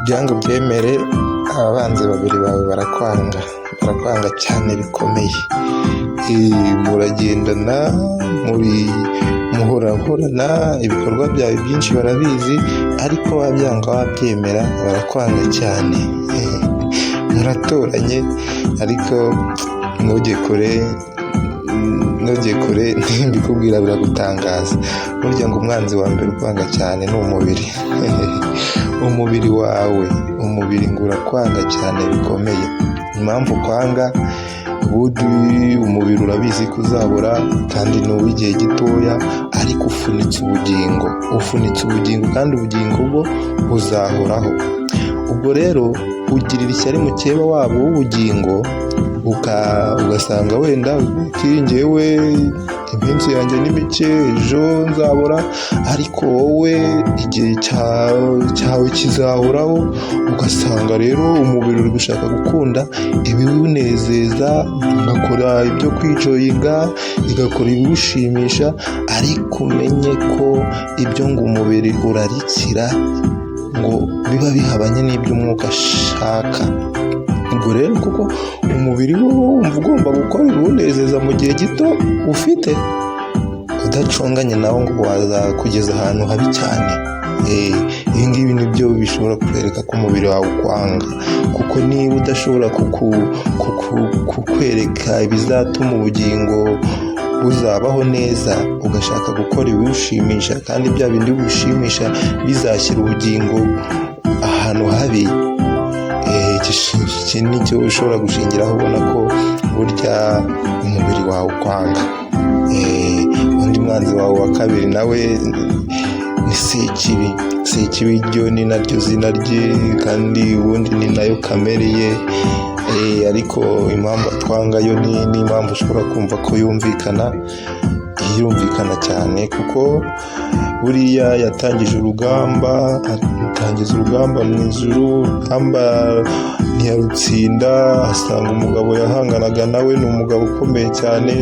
byanga byemere abanzi babiri bawe barakwanga cyane bikomeye. Muragendana, muhorana, ibikorwa byawe byinshi barabizi, ariko wabyanga wabyemera barakwanga cyane. Muratoranye ariko ntujye kure mbikubwira biragutangaza. Burya ngo umwanzi wa mbere ukwanga cyane ni umubiri wawe. Umubiri ngo urakwanga cyane bikomeye. Impamvu kwanga, umubiri urabizi ko uzabura kandi ni uw'igihe gitoya, ariko ufunitse ubugingo kandi ubugingo bwo buzahoraho. Ubwo rero ugirira ishyari mukeba wabo w'ubugingo, ugasanga wenda njyewe iminsi yanjye ni mike, ejo nzabura, ariko wowe igihe cyawe kizahoraho. Ugasanga rero umubiri uri gushaka gukunda ibiwunezeza, ugakora ibyo kwijoyinga, igakora ibiwushimisha, ariko umenye ko ibyo ngo umubiri urarikira ngo biba bihabanye n'ibyo umwuka ashaka. Ubwo rero kuko umubiri wo wumva ugomba gukora ibiwunezeza mu gihe gito ufite, udacunganye nawo ngo wazakugeza ahantu habi cyane. Ibi ngibi nibyo bishobora kukwereka ko umubiri wawe ukwanga, kuko niba udashobora kukwereka ibizatuma ubugingo buzabaho neza, ugashaka gukora ibiwushimisha, kandi bya bindi biwushimisha bizashyira ubugingo ahantu habi, iki ni cyo ushobora gushingiraho ubona ko burya umubiri wawe ukwanga. Undi mwanzi wawe wa kabiri nawe ni Sekibi. Ryo ni naryo zina rye, kandi ubundi ni nayo kamere ye, ariko impamvu atwanga yo ni impamvu ushobora kumva ko yumvikana cyane, kuko buriya yatangije urugamba mu ijuru, urugamba ntiyarutsinda, asanga umugabo yahanganaga nawe ni umugabo ukomeye cyane,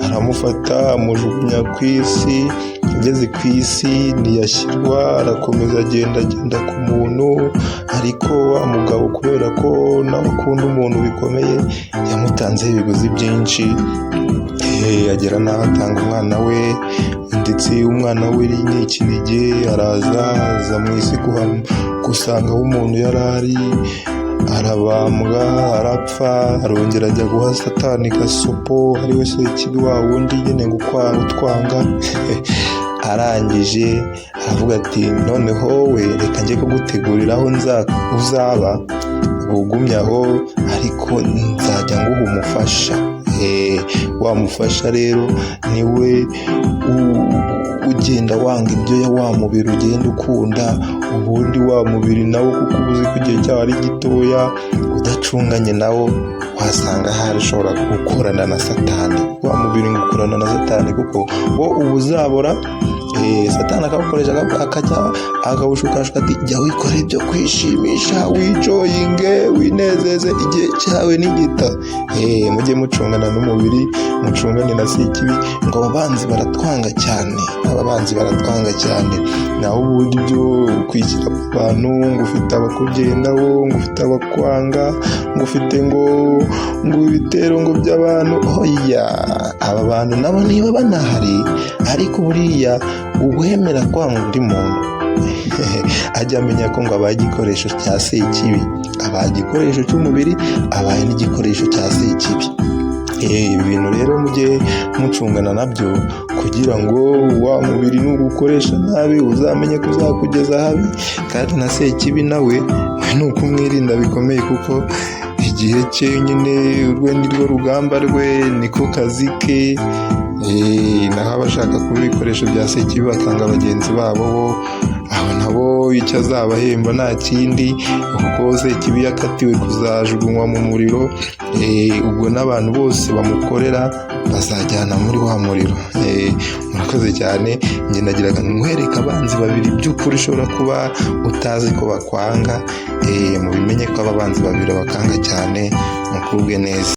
aramufata amujugunya ku isi. Ageze ku isi ntiyashyirwa, arakomeza agenda ku muntu, ariko wa mugabo kubera ko nawe akunda umuntu bikomeye, yamutanzeho ibiguzi byinshi, agera n'aho atanga umwana we, ndetse umwana we ni ikinege, aza mu isi gusanga aho umuntu yari ari, arabambwa, arapfa, arongera ajya guha Satani gasopo, ariwe Sekibi wa wundi nyine ngo utwanga. Arangije aravuga ati noneho we reka njye kugutegurira aho uzaba, ugumye aho, ariko nzajya nguha umufasha. Wamufasha rero niwe ugenda wanga ibyo wa mubiri ugenda ukunda. Ubundi wa mubiri nawo kuko ubuzi ko igihe cyawe ari gitoya, udacunganye nawo wasanga hari ushobora gukorana na Satani. Wa mubiri ngo ukorana na Satani kuko wo uba uzabora, Satani akawukoresha akawushukashuka ati jya wikora ibyo kwishimisha, wijoyinge, winezeze, igihe cyawe ni gito. Mujye mucungana n'umubiri, mucungane na Sekibi, ngo ababanzi baratwanga cyane. Naho ubundi byo kwishyira abantu, ngo ufite abakugendaho, ngo ufite abakwanga, ngo ufite ngo ibitero ngo by'abantu, oya, aba bantu nabo niba banahari, ariko buriya uwemera kwanga undi muntu ajya amenya ko ngo abaye igikoresho cya Sekibi, abaye igikoresho cy'umubiri, abaye n'igikoresho cya Sekibi. Ibi bintu rero mujye mucungana nabyo, kugira ngo wa mubiri nugukoresha nabi uzamenye ko uzakugeza habi, kandi na Sekibi nawe ni ukumwirinda bikomeye, kuko igihe cye nyine urwe ni rwo rugamba rwe, niko kazi ke. Naho abashaka kuba ibikoresho bya Sekibi bakanga bagenzi babo, abo nabo icyo azabahemba nta kindi, kuko Sekibi yakatiwe kuzajugunywa mu muriro. Ubwo n'abantu bose bamukorera bazajyana muri wa muriro. Murakoze cyane. Njye nagiraga nkwereka abanzi babiri by'ukuri ushobora kuba utazi ko bakwanga, mubimenye ko aba banzi babiri bakanga cyane, mukubwe neza.